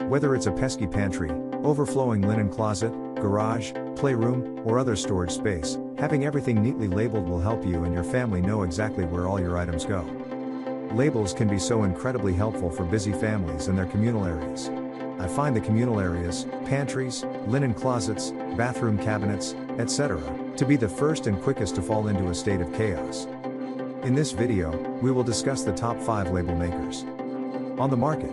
Whether it's a pesky pantry, overflowing linen closet, garage, playroom, or other storage space, having everything neatly labeled will help you and your family know exactly where all your items go. Labels can be so incredibly helpful for busy families and their communal areas. I find the communal areas, pantries, linen closets, bathroom cabinets, etc., to be the first and quickest to fall into a state of chaos. In this video, we will discuss the top 5 label makers on the market.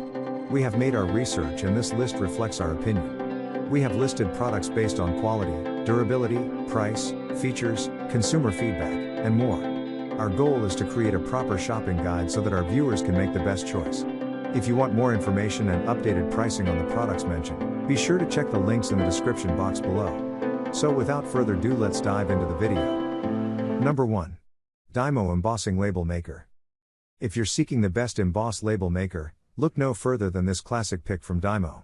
We have made our research and this list reflects our opinion. We have listed products based on quality, durability, price, features, consumer feedback, and more. Our goal is to create a proper shopping guide so that our viewers can make the best choice. If you want more information and updated pricing on the products mentioned, be sure to check the links in the description box below. So without further ado, let's dive into the video. Number 1. Dymo Embossing Label Maker. If you're seeking the best emboss label maker, look no further than this classic pick from Dymo.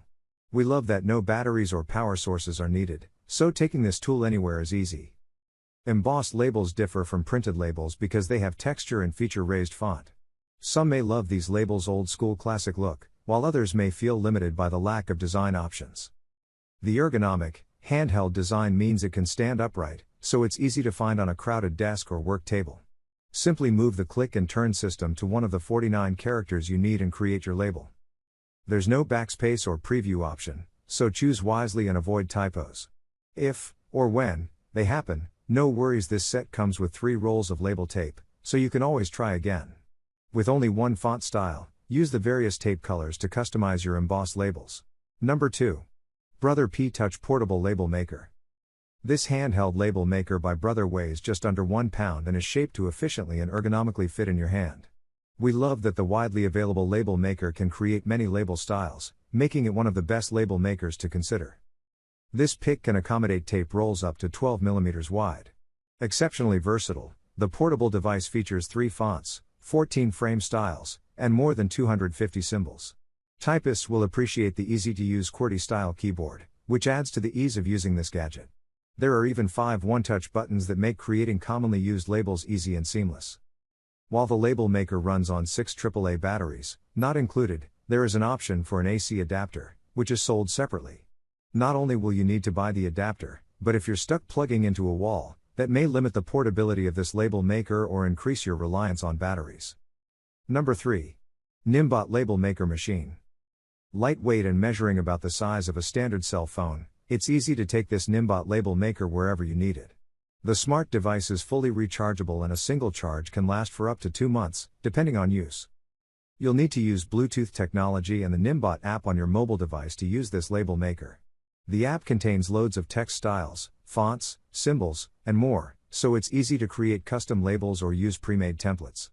We love that no batteries or power sources are needed, so taking this tool anywhere is easy. Embossed labels differ from printed labels because they have texture and feature raised font. Some may love these labels' old school classic look, while others may feel limited by the lack of design options. The ergonomic, handheld design means it can stand upright, so it's easy to find on a crowded desk or work table. Simply move the click and turn system to one of the 49 characters you need and create your label. There's no backspace or preview option, so choose wisely and avoid typos. If, or when, they happen, no worries, this set comes with 3 rolls of label tape, so you can always try again. With only one font style, use the various tape colors to customize your embossed labels. Number 2. Brother P-Touch Portable Label Maker. This handheld label maker by Brother weighs just under 1 pound and is shaped to efficiently and ergonomically fit in your hand. We love that the widely available label maker can create many label styles, making it one of the best label makers to consider. This pick can accommodate tape rolls up to 12 mm wide. Exceptionally versatile, the portable device features 3 fonts, 14 frame styles, and more than 250 symbols. Typists will appreciate the easy-to-use QWERTY-style keyboard, which adds to the ease of using this gadget. There are even 5 one-touch buttons that make creating commonly used labels easy and seamless. While the label maker runs on 6 AAA batteries, not included, there is an option for an AC adapter, which is sold separately. Not only will you need to buy the adapter, but if you're stuck plugging into a wall, that may limit the portability of this label maker or increase your reliance on batteries. Number 3. Nimbot Label Maker Machine. Lightweight and measuring about the size of a standard cell phone, it's easy to take this Nimbot label maker wherever you need it. The smart device is fully rechargeable and a single charge can last for up to 2 months, depending on use. You'll need to use Bluetooth technology and the Nimbot app on your mobile device to use this label maker. The app contains loads of text styles, fonts, symbols, and more, so it's easy to create custom labels or use pre-made templates.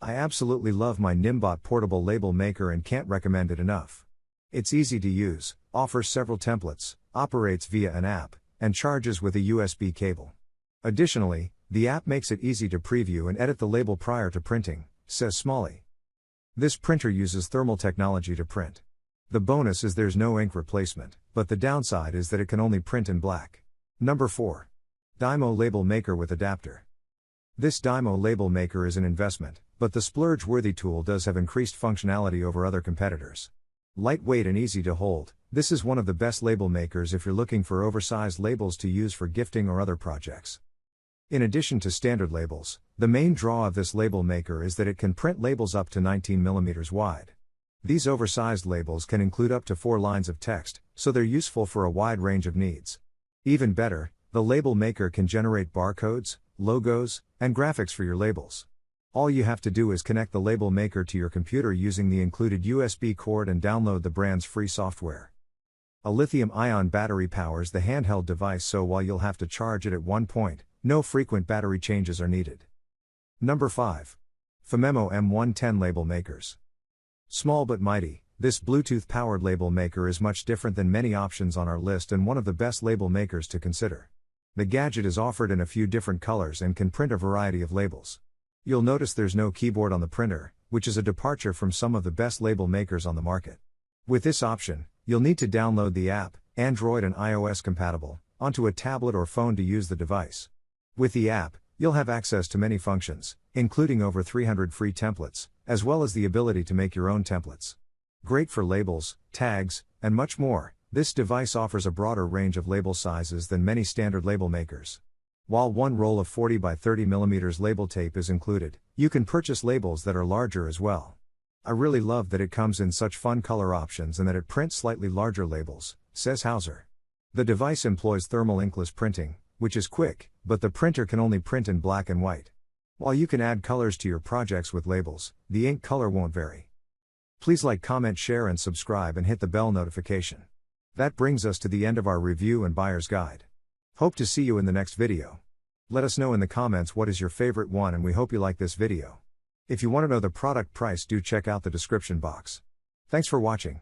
I absolutely love my Nimbot portable label maker and can't recommend it enough. It's easy to use, offers several templates, operates via an app, and charges with a USB cable. Additionally, the app makes it easy to preview and edit the label prior to printing, says Smalley. This printer uses thermal technology to print. The bonus is there's no ink replacement, but the downside is that it can only print in black. Number 4. Dymo Label Maker with Adapter. This Dymo label maker is an investment, but the splurge-worthy tool does have increased functionality over other competitors. Lightweight and easy to hold, this is one of the best label makers if you're looking for oversized labels to use for gifting or other projects. In addition to standard labels, the main draw of this label maker is that it can print labels up to 19 mm wide. These oversized labels can include up to 4 lines of text, so they're useful for a wide range of needs. Even better, the label maker can generate barcodes, logos, and graphics for your labels. All you have to do is connect the label maker to your computer using the included USB cord and download the brand's free software. A lithium-ion battery powers the handheld device, so while you'll have to charge it at one point, no frequent battery changes are needed. Number 5. Famemo M110 Label Makers. Small but mighty, this Bluetooth-powered label maker is much different than many options on our list and one of the best label makers to consider. The gadget is offered in a few different colors and can print a variety of labels. You'll notice there's no keyboard on the printer, which is a departure from some of the best label makers on the market. With this option, you'll need to download the app, Android and iOS compatible, onto a tablet or phone to use the device. With the app, you'll have access to many functions, including over 300 free templates, as well as the ability to make your own templates. Great for labels, tags, and much more, this device offers a broader range of label sizes than many standard label makers. While one roll of 40 by 30 mm label tape is included, you can purchase labels that are larger as well. I really love that it comes in such fun color options and that it prints slightly larger labels, says Hauser. The device employs thermal inkless printing, which is quick, but the printer can only print in black and white. While you can add colors to your projects with labels, the ink color won't vary. Please like, comment, share, and subscribe, and hit the bell notification. That brings us to the end of our review and buyer's guide. Hope to see you in the next video. Let us know in the comments what is your favorite one, and we hope you like this video. If you want to know the product price, do check out the description box. Thanks for watching.